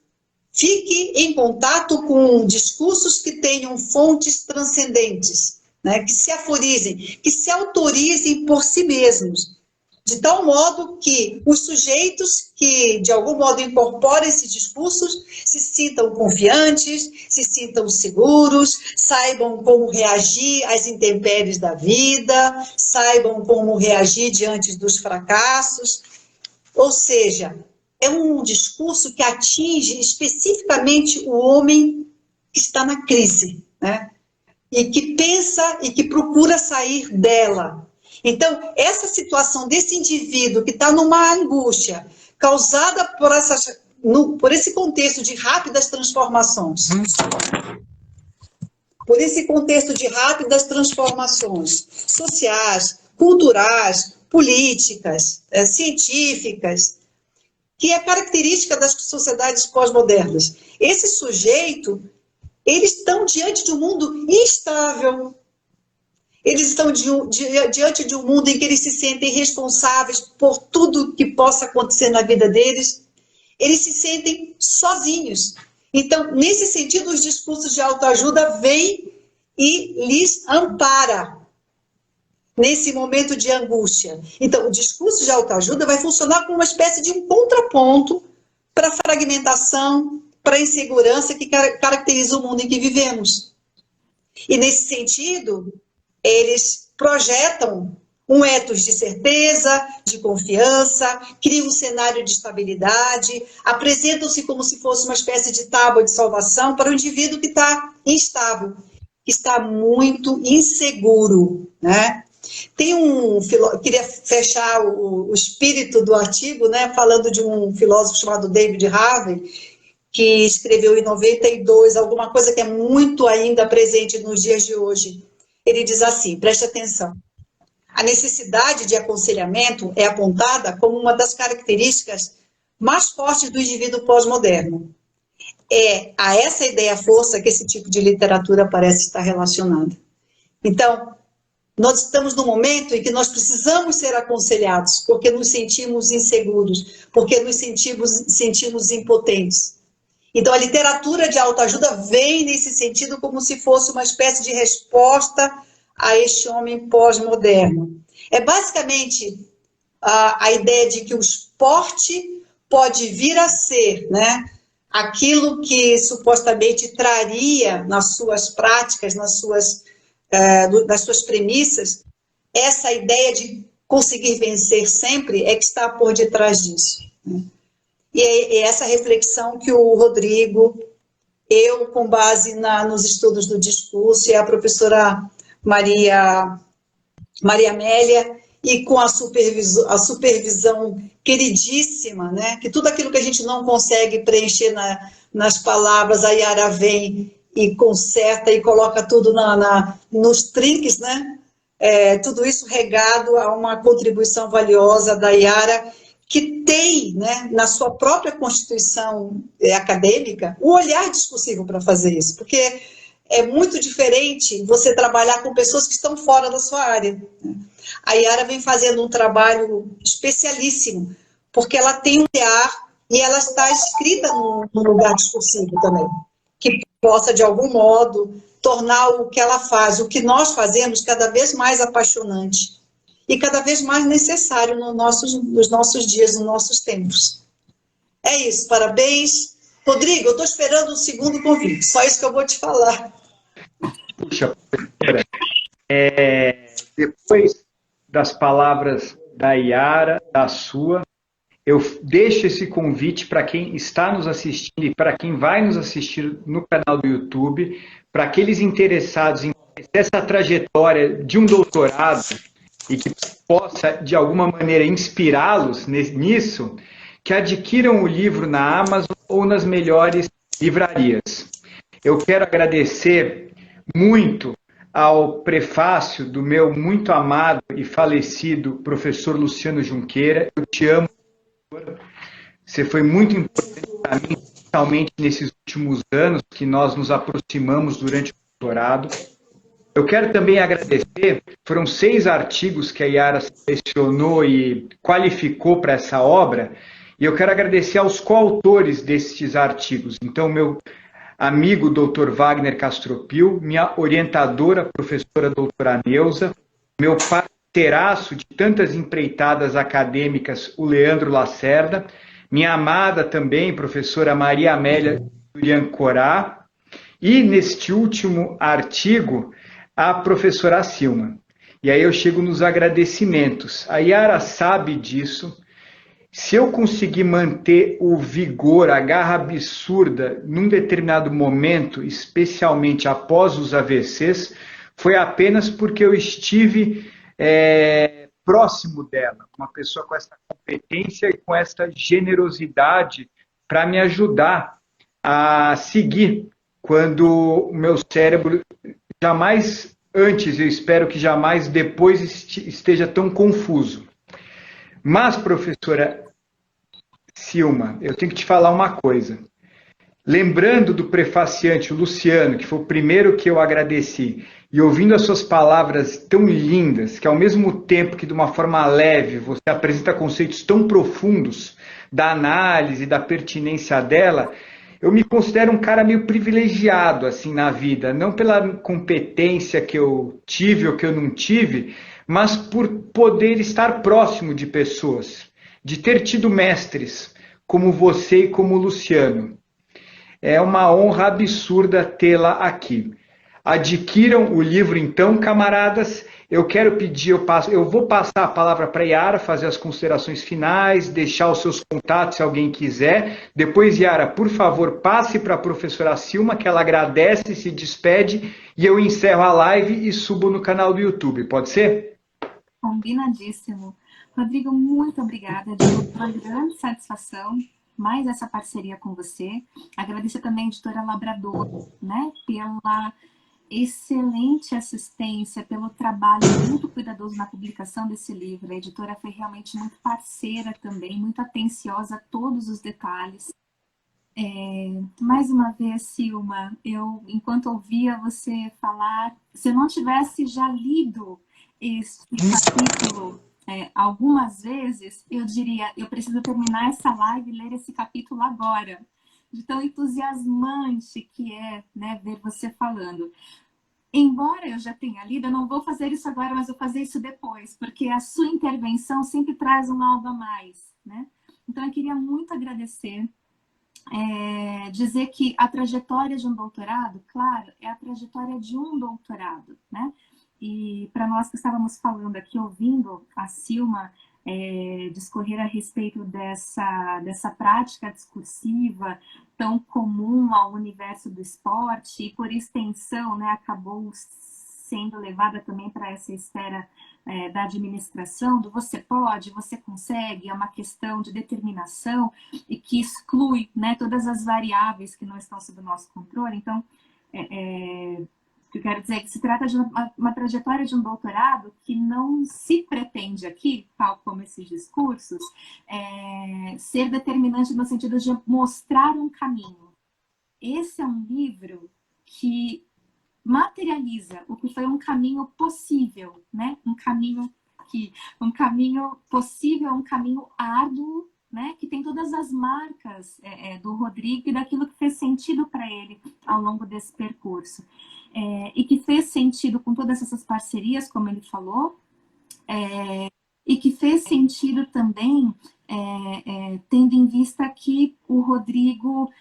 Fique em contato com discursos que tenham fontes transcendentes, né? Que se aforizem, que se autorizem por si mesmos, de tal modo que os sujeitos que, de algum modo, incorporam esses discursos se sintam confiantes, se sintam seguros, saibam como reagir às intempéries da vida, saibam como reagir diante dos fracassos. Ou seja, é um discurso que atinge especificamente o homem que está na crise, né? E que pensa e que procura sair dela. Então, essa situação desse indivíduo que está numa angústia causada por esse contexto de rápidas transformações, sociais, culturais, políticas, científicas, que é característica das sociedades pós-modernas. Esse sujeito, eles estão diante de um mundo instável. Eles estão diante de um mundo em que eles se sentem responsáveis por tudo que possa acontecer na vida deles. Eles se sentem sozinhos. Então, nesse sentido, os discursos de autoajuda vêm e lhes ampara nesse momento de angústia. Então, o discurso de autoajuda vai funcionar como uma espécie de um contraponto para a fragmentação, para a insegurança que caracteriza o mundo em que vivemos. E, nesse sentido, eles projetam um ethos de certeza, de confiança, criam um cenário de estabilidade, apresentam-se como se fosse uma espécie de tábua de salvação para o indivíduo que está instável, que está muito inseguro, né? Queria fechar o espírito do artigo, né, falando de um filósofo chamado David Harvey, que escreveu em 92 alguma coisa que é muito ainda presente nos dias de hoje. Ele diz assim, preste atenção, a necessidade de aconselhamento é apontada como uma das características mais fortes do indivíduo pós-moderno. É a essa ideia-força que esse tipo de literatura parece estar relacionada. Então, nós estamos num momento em que nós precisamos ser aconselhados, porque nos sentimos inseguros, porque nos sentimos impotentes. Então, a literatura de autoajuda vem nesse sentido como se fosse uma espécie de resposta a este homem pós-moderno. É basicamente a ideia de que o esporte pode vir a ser, né, aquilo que supostamente traria nas suas práticas, nas suas premissas, essa ideia de conseguir vencer sempre é que está por detrás disso. E é essa reflexão que o Rodrigo, eu, com base nos estudos do discurso, e a professora Maria Amélia, e com a supervisão queridíssima, né? Que tudo aquilo que a gente não consegue preencher nas palavras, a Yara vem e conserta e coloca tudo nos trinques, né? Tudo isso regado a uma contribuição valiosa da Yara, que tem, né, na sua própria constituição acadêmica, o olhar discursivo para fazer isso, porque é muito diferente você trabalhar com pessoas que estão fora da sua área. A Yara vem fazendo um trabalho especialíssimo, porque ela tem um olhar e ela está escrita num lugar discursivo também, que possa, de algum modo, tornar o que ela faz, o que nós fazemos, cada vez mais apaixonante e cada vez mais necessário nos nossos dias, nos nossos tempos. É isso, parabéns. Rodrigo, eu estou esperando o segundo convite, só isso que eu vou te falar. Puxa, professora, depois das palavras da Yara, da sua, eu deixo esse convite para quem está nos assistindo e para quem vai nos assistir no canal do YouTube, para aqueles interessados em conhecer essa trajetória de um doutorado e que possa, de alguma maneira, inspirá-los nisso, que adquiram o livro na Amazon ou nas melhores livrarias. Eu quero agradecer muito ao prefácio do meu muito amado e falecido professor Luciano Junqueira. Eu te amo, professor. Você foi muito importante para mim, especialmente nesses últimos anos que nós nos aproximamos durante o doutorado. Eu quero também agradecer, foram 6 artigos que a Yara selecionou e qualificou para essa obra, e eu quero agradecer aos coautores destes artigos. Então, meu amigo Dr. Wagner Castropil, minha orientadora, professora doutora Neuza, meu parceiraço de tantas empreitadas acadêmicas, o Leandro Lacerda, minha amada também, professora Maria Amélia Julian Corá, e neste último artigo, a professora Silma. E aí eu chego nos agradecimentos. A Yara sabe disso. Se eu conseguir manter o vigor, a garra absurda, num determinado momento, especialmente após os AVCs, foi apenas porque eu estive próximo dela, uma pessoa com essa competência e com essa generosidade para me ajudar a seguir quando o meu cérebro jamais antes, eu espero que jamais depois esteja tão confuso. Mas, professora Silma, eu tenho que te falar uma coisa. Lembrando do prefaciante, o Luciano, que foi o primeiro que eu agradeci, e ouvindo as suas palavras tão lindas, que ao mesmo tempo que de uma forma leve você apresenta conceitos tão profundos da análise, da pertinência dela, eu me considero um cara meio privilegiado assim na vida, não pela competência que eu tive ou que eu não tive, mas por poder estar próximo de pessoas, de ter tido mestres como você e como o Luciano. É uma honra absurda tê-la aqui. Adquiram o livro então, camaradas. Eu quero pedir, eu vou passar a palavra para a Yara, fazer as considerações finais, deixar os seus contatos se alguém quiser. Depois, Yara, por favor, passe para a professora Silma, que ela agradece, se despede, e eu encerro a live e subo no canal do YouTube. Pode ser? Combinadíssimo. Rodrigo, muito obrigada. De uma grande satisfação mais essa parceria com você. Agradecer também a editora Labrador, né, pela excelente assistência, pelo trabalho muito cuidadoso na publicação desse livro. A editora foi realmente muito parceira também, muito atenciosa a todos os detalhes. Mais uma vez, Silma, enquanto ouvia você falar, se eu não tivesse já lido este capítulo algumas vezes, eu diria, eu preciso terminar essa live e ler esse capítulo agora. De tão entusiasmante que é, né, ver você falando. Embora eu já tenha lido, eu não vou fazer isso agora, mas vou fazer isso depois, porque a sua intervenção sempre traz um algo a mais, né? Então, eu queria muito agradecer dizer que a trajetória de um doutorado, claro, é a trajetória de um doutorado, né? E para nós que estávamos falando aqui, ouvindo a Silma discorrer a respeito dessa prática discursiva tão comum ao universo do esporte e, por extensão, né, acabou sendo levada também para essa esfera da administração, do você pode, você consegue, é uma questão de determinação e que exclui, né, todas as variáveis que não estão sob o nosso controle. Então, eu quero dizer que se trata de uma trajetória de um doutorado que não se pretende aqui, tal como esses discursos, ser determinante no sentido de mostrar um caminho. Esse é um livro que materializa o que foi um caminho possível, né? Um caminho possível, um caminho árduo, né? Que tem todas as marcas do Rodrigo e daquilo que fez sentido para ele ao longo desse percurso. E que fez sentido com todas essas parcerias, como ele falou, e que fez sentido também tendo em vista que o Rodrigo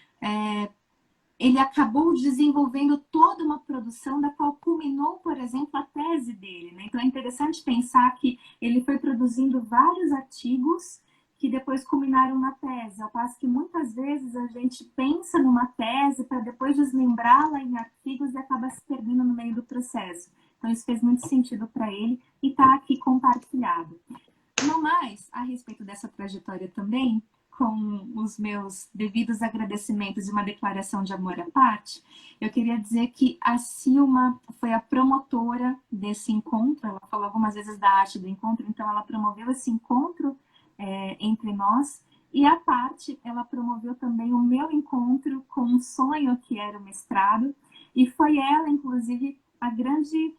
ele acabou desenvolvendo toda uma produção da qual culminou, por exemplo, a tese dele, né? Então é interessante pensar que ele foi produzindo vários artigos que depois culminaram na tese, ao passo que muitas vezes a gente pensa numa tese para depois desmembrá-la em artigos e acaba se perdendo no meio do processo. Então isso fez muito sentido para ele e está aqui compartilhado. No mais, a respeito dessa trajetória também, com os meus devidos agradecimentos e uma declaração de amor à parte, eu queria dizer que a Silma foi a promotora desse encontro, ela falou algumas vezes da arte do encontro, então ela promoveu esse encontro entre nós, e a parte, ela promoveu também o meu encontro com um sonho que era o mestrado, e foi ela, inclusive, a grande,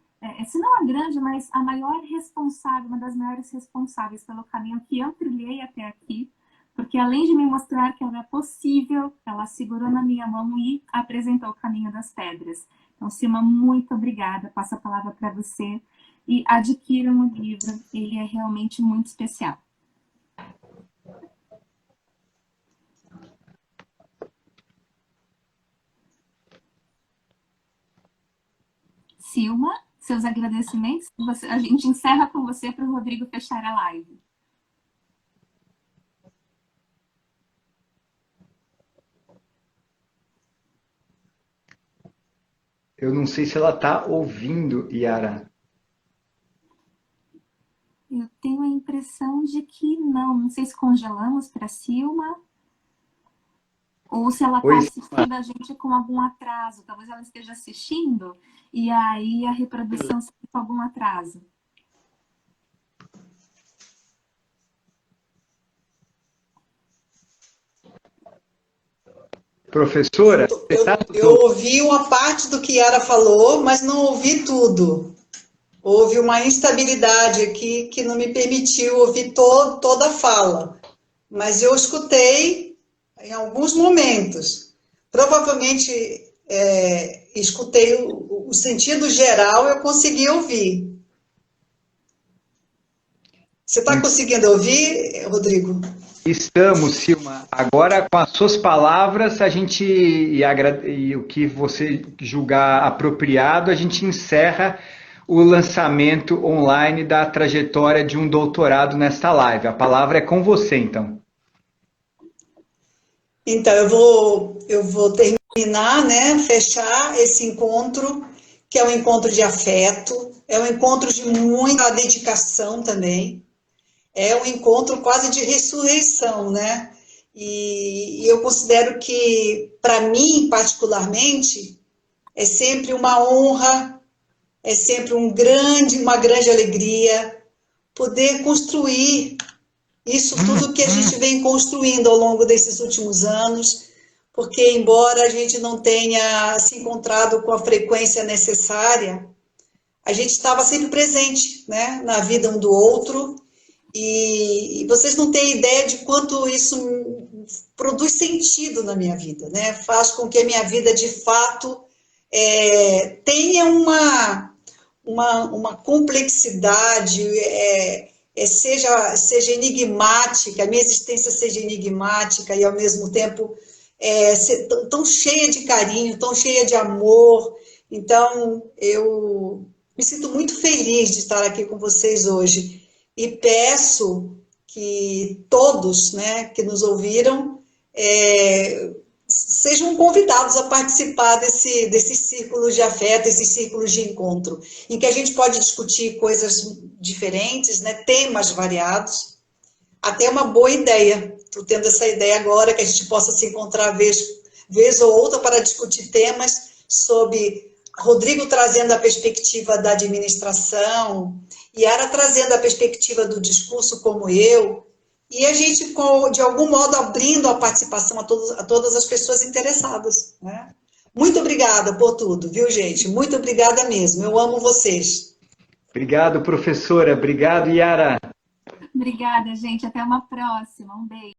se não a grande, mas a maior responsável, uma das maiores responsáveis pelo caminho que eu trilhei até aqui, porque além de me mostrar que era possível, ela segurou na minha mão e apresentou o caminho das pedras. Então, Silma, muito obrigada, passo a palavra para você, e adquiram o livro, ele é realmente muito especial. Silma, seus agradecimentos. A gente encerra com você para o Rodrigo fechar a live. Eu não sei se ela está ouvindo, Yara. Eu tenho a impressão de que não. Não sei se congelamos para Silma ou se ela está assistindo a gente com algum atraso. Talvez ela esteja assistindo e aí a reprodução seja com algum atraso. Professora, eu ouvi uma parte do que Yara falou, mas não ouvi tudo. Houve uma instabilidade aqui que não me permitiu ouvir toda a fala. Mas eu escutei em alguns momentos. Provavelmente escutei o sentido geral, eu consegui ouvir. Você está conseguindo ouvir, Rodrigo? Estamos, Silma. Agora, com as suas palavras, a gente e o que você julgar apropriado, a gente encerra o lançamento online da trajetória de um doutorado nesta live. A palavra é com você, então. Então, eu vou terminar, né, fechar esse encontro, que é um encontro de afeto, é um encontro de muita dedicação também, é um encontro quase de ressurreição, né? E eu considero que, para mim, particularmente, é sempre uma honra, é sempre uma grande alegria poder construir isso tudo que a gente vem construindo ao longo desses últimos anos, porque embora a gente não tenha se encontrado com a frequência necessária, a gente estava sempre presente, né, na vida um do outro, e vocês não têm ideia de quanto isso produz sentido na minha vida, né? Faz com que a minha vida, de fato, tenha uma complexidade, seja enigmática, a minha existência seja enigmática e, ao mesmo tempo, tão cheia de carinho, tão cheia de amor. Então, eu me sinto muito feliz de estar aqui com vocês hoje. E peço que todos, né, que nos ouviram, sejam convidados a participar desses círculos de afeto, esses círculos de encontro, em que a gente pode discutir coisas diferentes, né, temas variados. Até uma boa ideia. Estou tendo essa ideia agora, que a gente possa se encontrar vez ou outra para discutir temas sobre Rodrigo trazendo a perspectiva da administração, Yara trazendo a perspectiva do discurso como eu, e a gente, de algum modo, abrindo a participação a todas as pessoas interessadas. Né? Muito obrigada por tudo, viu, gente? Muito obrigada mesmo. Eu amo vocês. Obrigado, professora. Obrigado, Yara. Obrigada, gente. Até uma próxima. Um beijo.